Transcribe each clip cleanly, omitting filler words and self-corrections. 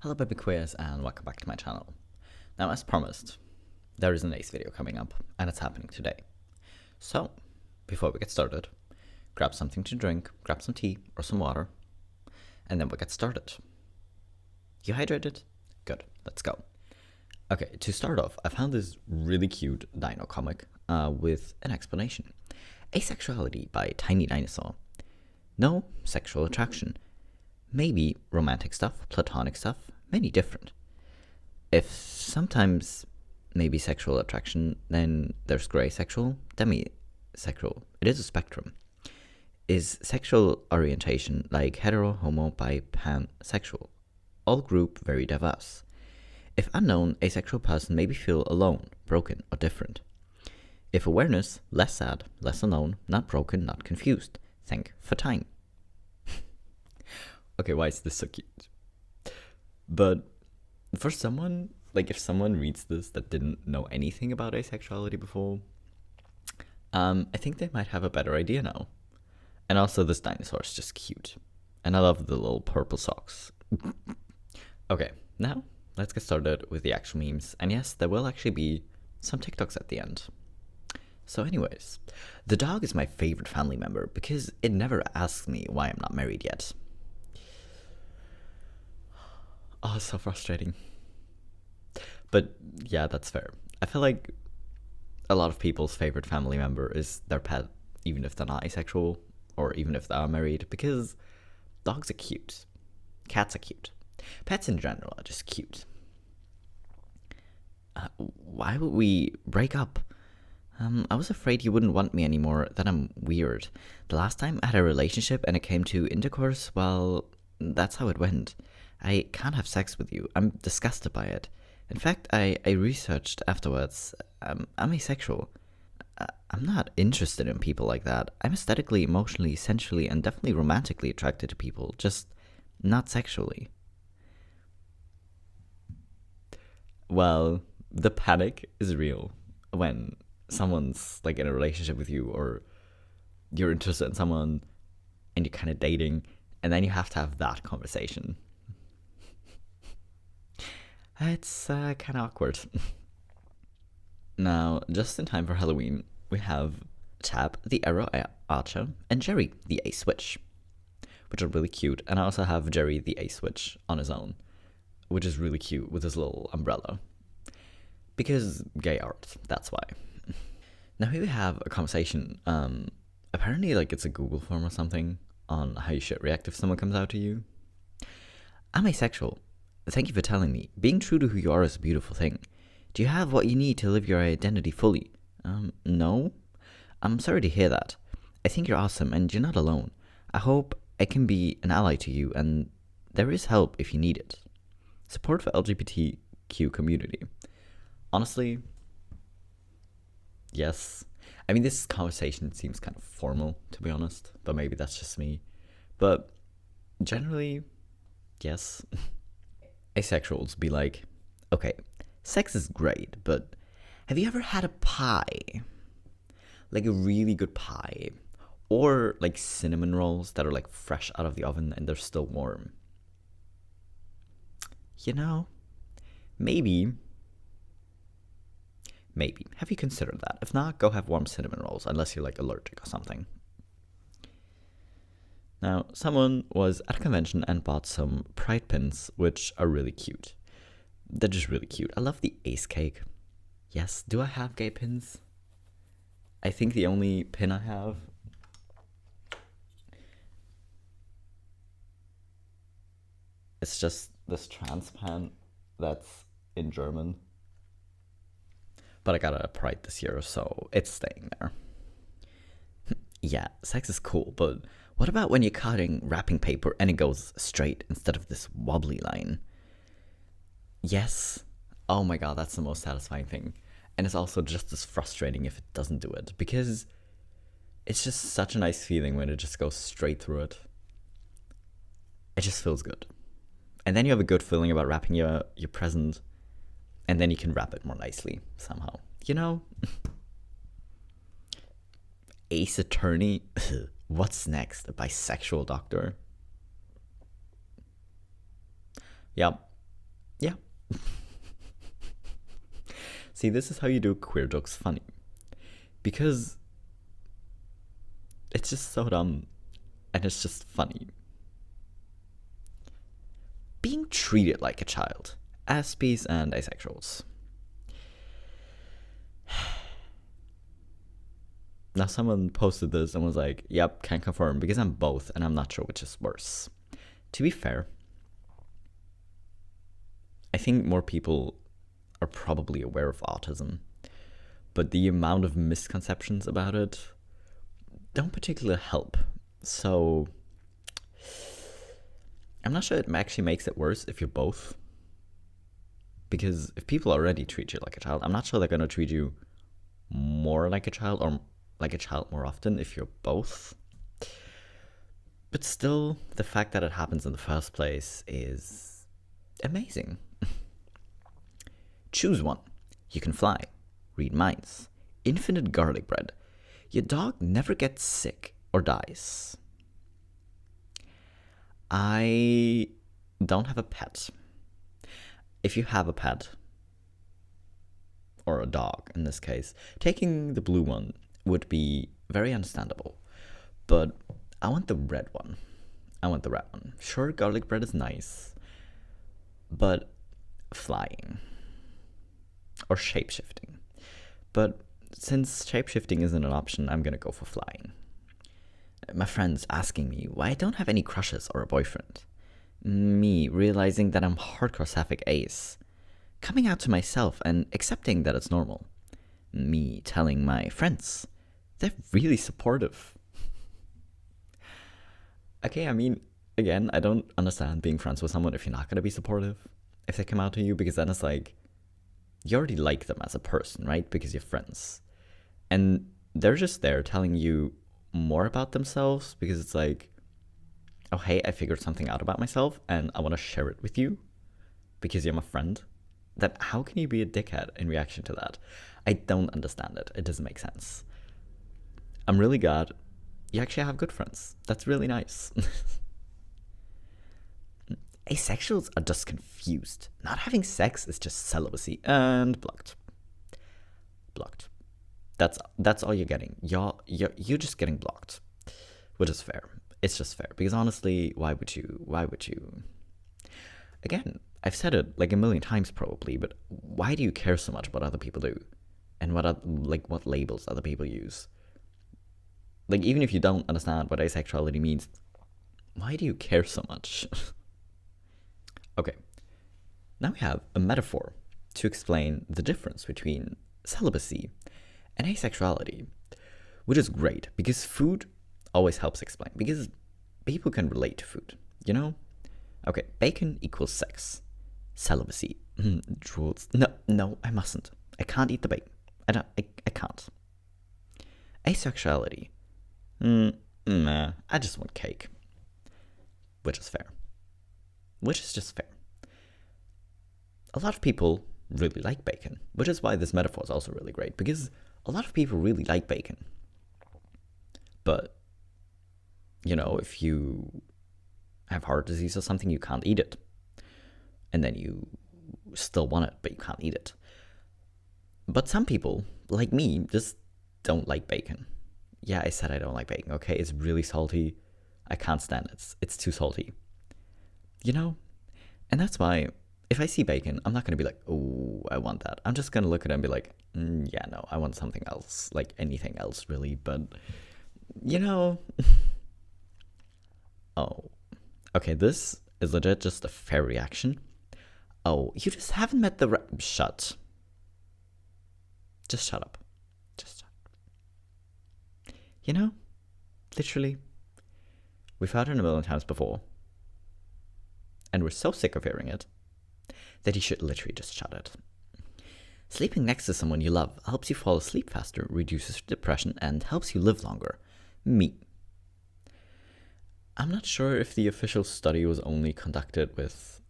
Hello baby queers and welcome back to my channel. Now as promised, there is an ACE video coming up and it's happening today. So, before we get started, grab something to drink, grab some tea or some water, and then we'll get started. You hydrated? Good, let's go. Okay, to start off, I found this really cute dino comic with an explanation. Asexuality by Tiny Dinosaur. No sexual attraction. Maybe romantic stuff, platonic stuff, many different. If sometimes maybe sexual attraction, then there's grey sexual, demisexual. It is a spectrum. Is sexual orientation like hetero, homo, bi, pansexual? All group very diverse. If unknown, asexual person maybe feel alone, broken, or different. If awareness, less sad, less alone, not broken, not confused. Thank for time. Okay, why is this so cute? But for someone, like if someone reads this that didn't know anything about asexuality before, I think they might have a better idea now. And also this dinosaur is just cute. And I love the little purple socks. Okay, now let's get started with the actual memes. And yes, there will actually be some TikToks at the end. So anyways, the dog is my favorite family member because it never asks me why I'm not married yet. Oh, it's so frustrating. But yeah, that's fair. I feel like a lot of people's favorite family member is their pet, even if they're not asexual or even if they are married, because dogs are cute. Cats are cute. Pets in general are just cute. Why would we break up? I was afraid you wouldn't want me anymore, that I'm weird. The last time I had a relationship and it came to intercourse, well, that's how it went. I can't have sex with you. I'm disgusted by it. In fact, I researched afterwards. I'm asexual. I'm not interested in people like that. I'm aesthetically, emotionally, sensually, and definitely romantically attracted to people, just not sexually. Well, the panic is real when someone's like in a relationship with you or you're interested in someone and you're kind of dating and then you have to have that conversation. It's kind of awkward. Now, just in time for Halloween, we have Tab, the Arrow Archer, and Jerry, the Ace Witch, which are really cute. And I also have Jerry, the Ace Witch, on his own, which is really cute with his little umbrella. Because gay art, that's why. Now here we have a conversation. Apparently, like it's a Google form or something on how you should react if someone comes out to you. I'm asexual. Thank you for telling me. Being true to who you are is a beautiful thing. Do you have what you need to live your identity fully? No. I'm sorry to hear that. I think you're awesome and you're not alone. I hope I can be an ally to you and there is help if you need it. Support for LGBTQ community. Honestly, yes. I mean, this conversation seems kind of formal, to be honest, but maybe that's just me. But generally, yes. Asexuals be like, okay, sex is great, but have you ever had a pie? Like a really good pie. Or like cinnamon rolls that are like fresh out of the oven and they're still warm. You know, maybe. Have you considered that? If not, go have warm cinnamon rolls, unless you're like allergic or something. Now, someone was at a convention and bought some pride pins, which are really cute. They're just really cute. I love the ace cake. Yes, do I have gay pins? I think the only pin I have it's just this trans pan that's in German. But I got a pride this year, so it's staying there. Yeah, sex is cool, but what about when you're cutting wrapping paper and it goes straight instead of this wobbly line? Yes. Oh my god, that's the most satisfying thing. And it's also just as frustrating if it doesn't do it, because it's just such a nice feeling when it just goes straight through it. It just feels good. And then you have a good feeling about wrapping your present, and then you can wrap it more nicely somehow. You know? Ace Attorney? What's next? A bisexual doctor? Yep. See, this is how you do queer jokes funny. Because it's just so dumb and it's just funny. Being treated like a child. Aspies and asexuals. Now someone posted this and was like, yep, can confirm because I'm both and I'm not sure which is worse. To be fair, I think more people are probably aware of autism, but the amount of misconceptions about it don't particularly help. So I'm not sure it actually makes it worse if you're both. Because if people already treat you like a child, I'm not sure they're going to treat you more like a child or like a child more often if you're both. But still, the fact that it happens in the first place is amazing. Choose one. You can fly, read minds, infinite garlic bread. Your dog never gets sick or dies. I don't have a pet. If you have a pet, or a dog in this case, taking the blue one would be very understandable. But I want the red one. Sure, garlic bread is nice, but flying or shapeshifting. But since shapeshifting isn't an option, I'm gonna go for flying. My friend's asking me why I don't have any crushes or a boyfriend. Me realizing that I'm hardcore sapphic ace. Coming out to myself and accepting that it's normal. Me telling my friends. They're really supportive. Okay, I mean, again, I don't understand being friends with someone if you're not gonna be supportive. If they come out to you, because then it's like, you already like them as a person, right? Because you're friends. And they're just there telling you more about themselves because it's like, oh, hey, I figured something out about myself and I want to share it with you because you're my friend. Then how can you be a dickhead in reaction to that? I don't understand it. It doesn't make sense. I'm really glad you actually have good friends. That's really nice. Asexuals are just confused. Not having sex is just celibacy and blocked. Blocked. That's all you're getting. You're just getting blocked, which is fair. It's just fair because honestly, why would you? Again, I've said it like a million times probably, but why do you care so much what other people do, and what labels other people use? Like even if you don't understand what asexuality means, why do you care so much? Okay, now we have a metaphor to explain the difference between celibacy and asexuality, which is great because food always helps explain, because people can relate to food, you know? Okay, bacon equals sex. Celibacy. Drools. No, I mustn't. I can't eat the bacon. I can't. Asexuality. Nah, I just want cake. Which is fair. Which is just fair. A lot of people really like bacon, which is why this metaphor is also really great, because a lot of people really like bacon. But, you know, if you have heart disease or something, you can't eat it. And then you still want it, but you can't eat it. But some people, like me, just don't like bacon. Yeah, I said I don't like bacon, okay? It's really salty. I can't stand it. It's too salty. You know? And that's why, if I see bacon, I'm not going to be like, oh, I want that. I'm just going to look at it and be like, yeah, no, I want something else. Like anything else, really. But, you know. Oh. Okay, this is legit just a fair reaction. Oh, you just haven't met the shut. Just shut up. Just shut up. You know, literally, we've heard it a million times before. And we're so sick of hearing it that you should literally just shut it. Sleeping next to someone you love helps you fall asleep faster, reduces depression, and helps you live longer. Me. I'm not sure if the official study was only conducted with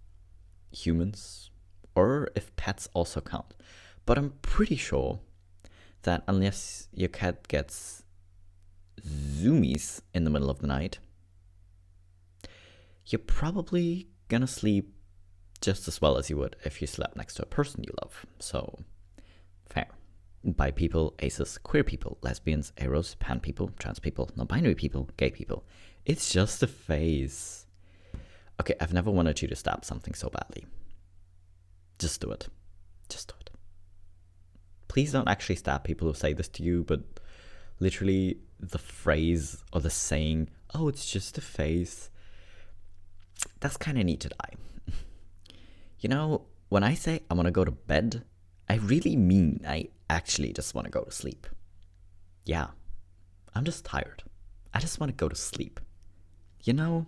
humans or if pets also count, but I'm pretty sure that unless your cat gets zoomies in the middle of the night, you're probably gonna sleep just as well as you would if you slept next to a person you love. So Fair. Bi people, aces, queer people, lesbians, aros, pan people, trans people, non-binary people, gay people. It's just a phase. Okay, I've never wanted you to stab something so badly. Just do it. Just do it. Please don't actually stab people who say this to you, but literally the phrase or the saying, oh, it's just a phase, that's kind of need to die. You know, when I say I want to go to bed, I really mean I actually just want to go to sleep. Yeah, I'm just tired. I just want to go to sleep. You know,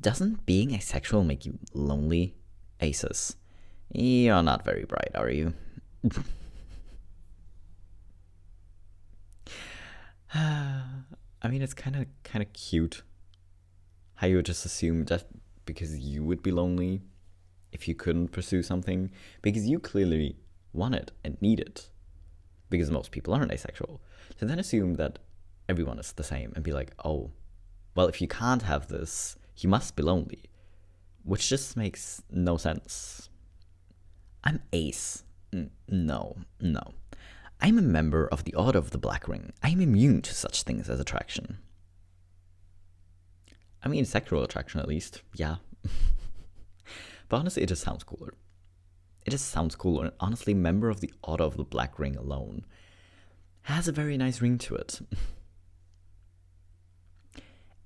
doesn't being asexual make you lonely, aces? You're not very bright, are you? I mean, it's kind of cute how you would just assume that because you would be lonely if you couldn't pursue something, because you clearly want it and need it, because most people aren't asexual. So then assume that everyone is the same and be like, oh, well, if you can't have this, you must be lonely, which just makes no sense. I'm ace. No. I'm a member of the Order of the Black Ring. I'm immune to such things as attraction. I mean, sexual attraction at least, yeah. But honestly, it just sounds cooler. It just sounds cooler, and honestly, member of the Order of the Black Ring alone has a very nice ring to it.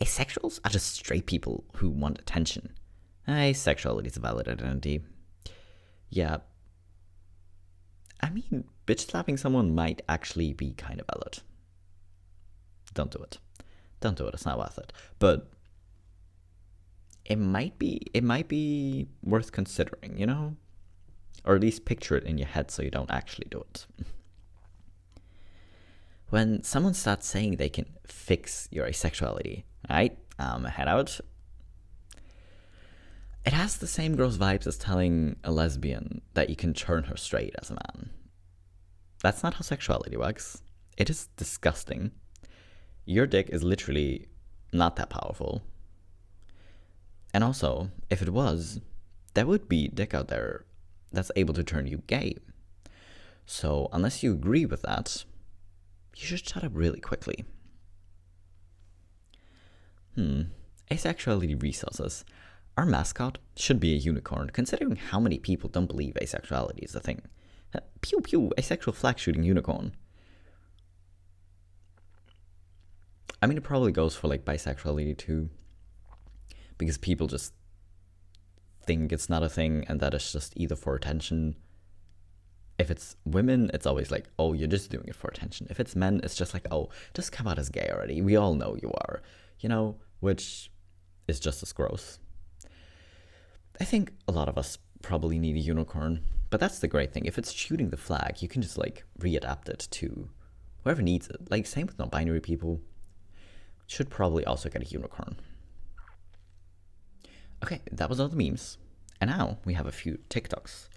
Asexuals are just straight people who want attention. Asexuality is a valid identity. Yeah. I mean, bitch slapping someone might actually be kind of valid. Don't do it. Don't do it, it's not worth it. But it might be worth considering, you know? Or at least picture it in your head so you don't actually do it. When someone starts saying they can fix your asexuality, right? Head out. It has the same gross vibes as telling a lesbian that you can turn her straight as a man. That's not how sexuality works. It is disgusting. Your dick is literally not that powerful. And also, if it was, there would be dick out there that's able to turn you gay. So unless you agree with that, you should shut up really quickly. Asexuality resources. Our mascot should be a unicorn, considering how many people don't believe asexuality is a thing. Pew pew, asexual flag shooting unicorn. I mean, it probably goes for like bisexuality too, because people just think it's not a thing and that it's just either for attention. If it's women, it's always like, oh, you're just doing it for attention. If it's men, it's just like, oh, just come out as gay already. We all know you are, you know, which is just as gross. I think a lot of us probably need a unicorn, but that's the great thing. If it's shooting the flag, you can just like readapt it to whoever needs it. Like same with non-binary people. Should probably also get a unicorn. Okay, that was all the memes. And now we have a few TikToks.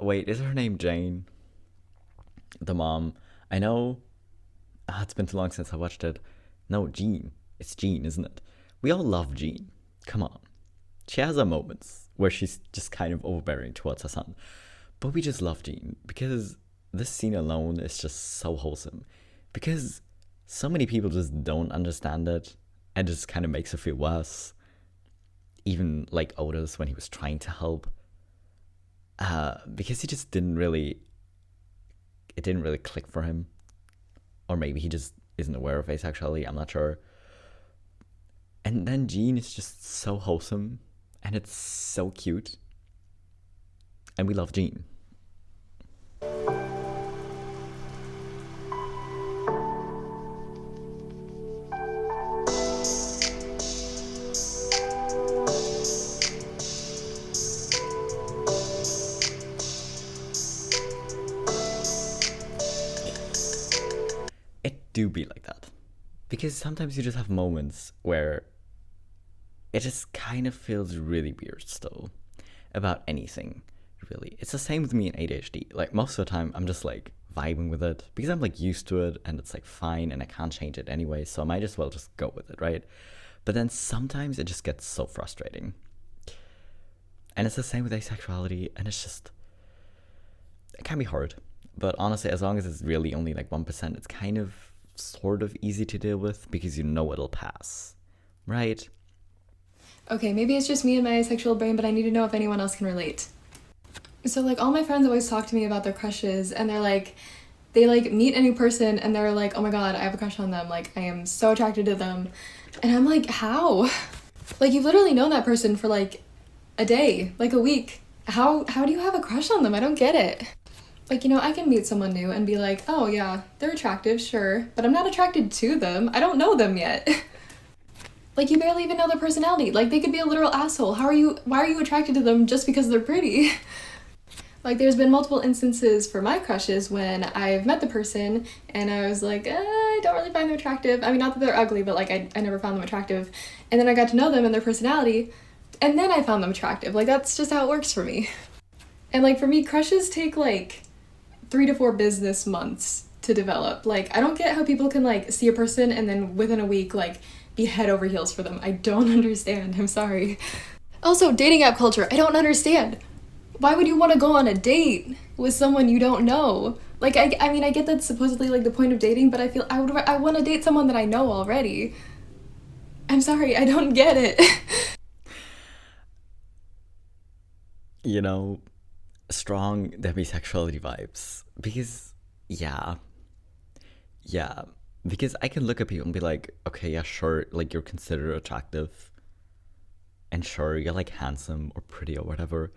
Wait, is her name Jane? The mom. I know. It's been too long since I watched it. No, Jean. It's Jean, isn't it? We all love Jean. Come on. She has her moments where she's just kind of overbearing towards her son. But we just love Jean because this scene alone is just so wholesome. Because so many people just don't understand it and just kind of makes it feel worse. Even like Otis when he was trying to help. Because he just it didn't really click for him. Or maybe he just isn't aware of asexuality, I'm not sure. And then Jean is just so wholesome and it's so cute. And we love Jean. It do be like that. Because sometimes you just have moments where it just kind of feels really weird still about anything, really. It's the same with me in ADHD. Like, most of the time, I'm just, like, vibing with it because I'm, like, used to it and it's, like, fine and I can't change it anyway, so I might as well just go with it, right? But then sometimes it just gets so frustrating. And it's the same with asexuality, and it's just... It can be hard. But honestly, as long as it's really only, like, 1%, it's kind of sort of easy to deal with because you know it'll pass, right? Okay, maybe it's just me and my asexual brain, but I need to know if anyone else can relate. So, like, all my friends always talk to me about their crushes, and they're like, they, like, meet a new person, and they're like, oh my god, I have a crush on them. Like, I am so attracted to them. And I'm like, how? Like, you've literally known that person for, like, a day, like, a week. How do you have a crush on them? I don't get it. Like, you know, I can meet someone new and be like, oh yeah, they're attractive, sure, but I'm not attracted to them. I don't know them yet. Like, you barely even know their personality. Like, they could be a literal asshole. Why are you attracted to them just because they're pretty? Like, there's been multiple instances for my crushes when I've met the person and I was like, I don't really find them attractive. I mean, not that they're ugly, but like, I never found them attractive. And then I got to know them and their personality, and then I found them attractive. Like, that's just how it works for me. And like, for me, crushes take like 3 to 4 business months to develop. Like, I don't get how people can like see a person and then within a week, like, be head over heels for them. I don't understand. I'm sorry. Also, dating app culture. I don't understand. Why would you want to go on a date with someone you don't know? Like, I mean, I get that's supposedly like the point of dating, but I feel I want to date someone that I know already. I'm sorry, I don't get it. You know, strong demisexuality vibes. Because, yeah. Because I can look at people and be like, okay, yeah, sure, like, you're considered attractive. And sure, you're, like, handsome or pretty or whatever.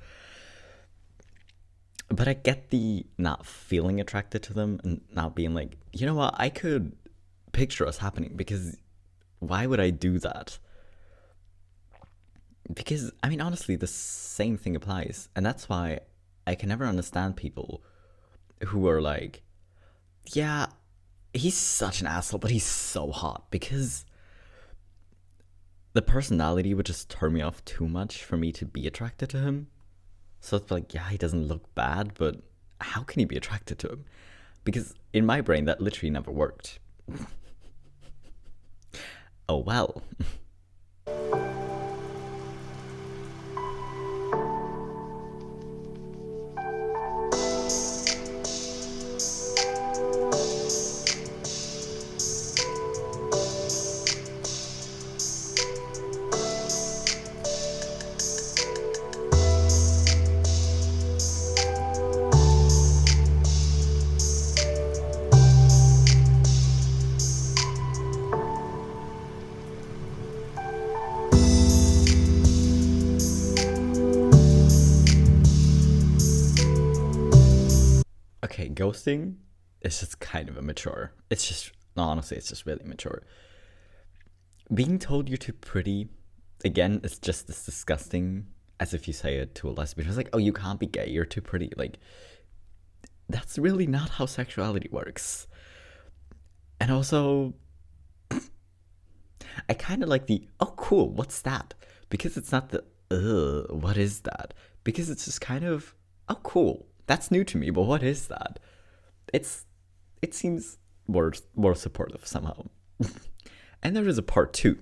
But I get the not feeling attracted to them and not being like, you know what, I could picture us happening, because why would I do that? Because, I mean, honestly, the same thing applies. And that's why I can never understand people who are like, yeah, he's such an asshole, but he's so hot. Because the personality would just turn me off too much for me to be attracted to him. So it's like, yeah, he doesn't look bad, but how can you be attracted to him? Because in my brain, that literally never worked. Oh well. Okay, ghosting is just kind of immature. It's just, no, honestly, it's just really immature. Being told you're too pretty, again, it's just as disgusting as if you say it to a lesbian. It's like, oh, you can't be gay, you're too pretty. Like, that's really not how sexuality works. And also, I kind of like the, oh, cool, what's that? Because it's not the, what is that? Because it's just kind of, oh, cool, that's new to me, but what is that? It seems more supportive somehow. And there is a part 2.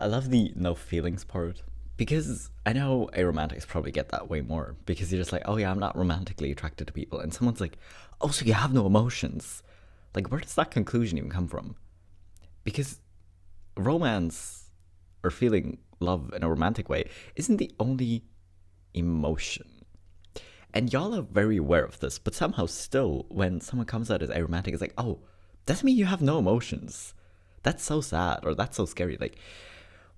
I love the no feelings part. Because I know aromantics probably get that way more. Because you're just like, oh yeah, I'm not romantically attracted to people. And someone's like, oh, so you have no emotions. Like, where does that conclusion even come from? Because romance or feeling love in a romantic way isn't the only emotion. And y'all are very aware of this, but somehow still, when someone comes out as aromantic, it's like, oh, doesn't mean you have no emotions. That's so sad, or that's so scary. Like,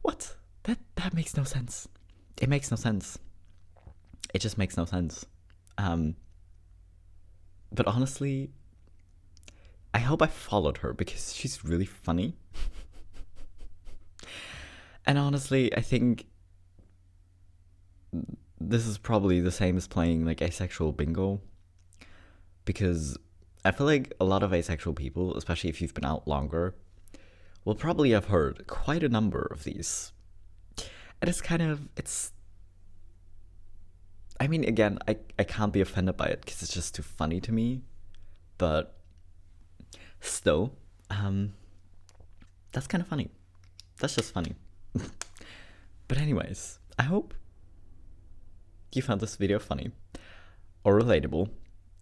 what? That makes no sense. It makes no sense. It just makes no sense. But honestly, I hope I followed her because she's really funny. And honestly, I think this is probably the same as playing like asexual bingo, because I feel like a lot of asexual people, especially if you've been out longer, will probably have heard quite a number of these. And it's I mean, again, I can't be offended by it because it's just too funny to me. But still, that's kind of funny. That's just funny. But anyways, I hope you found this video funny or relatable.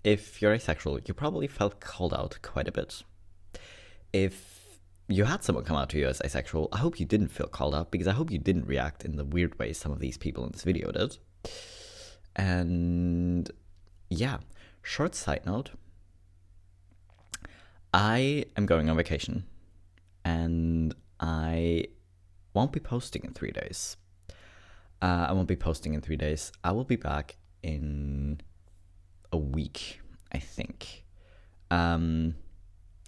If you're asexual, you probably felt called out quite a bit. If you had someone come out to you as asexual, I hope you didn't feel called out, because I hope you didn't react in the weird way some of these people in this video did. And yeah, short side note, I am going on vacation and I won't be posting in 3 days. I won't be posting in 3 days. I will be back in a week, I think. I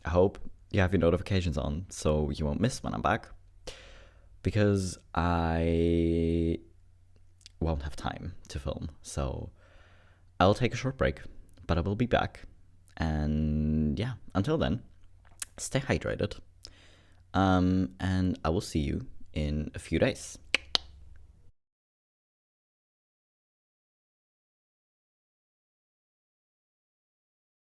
hope you have your notifications on so you won't miss when I'm back, because I won't have time to film. So I'll take a short break, but I will be back. And yeah, until then, stay hydrated. And I will see you in a few days.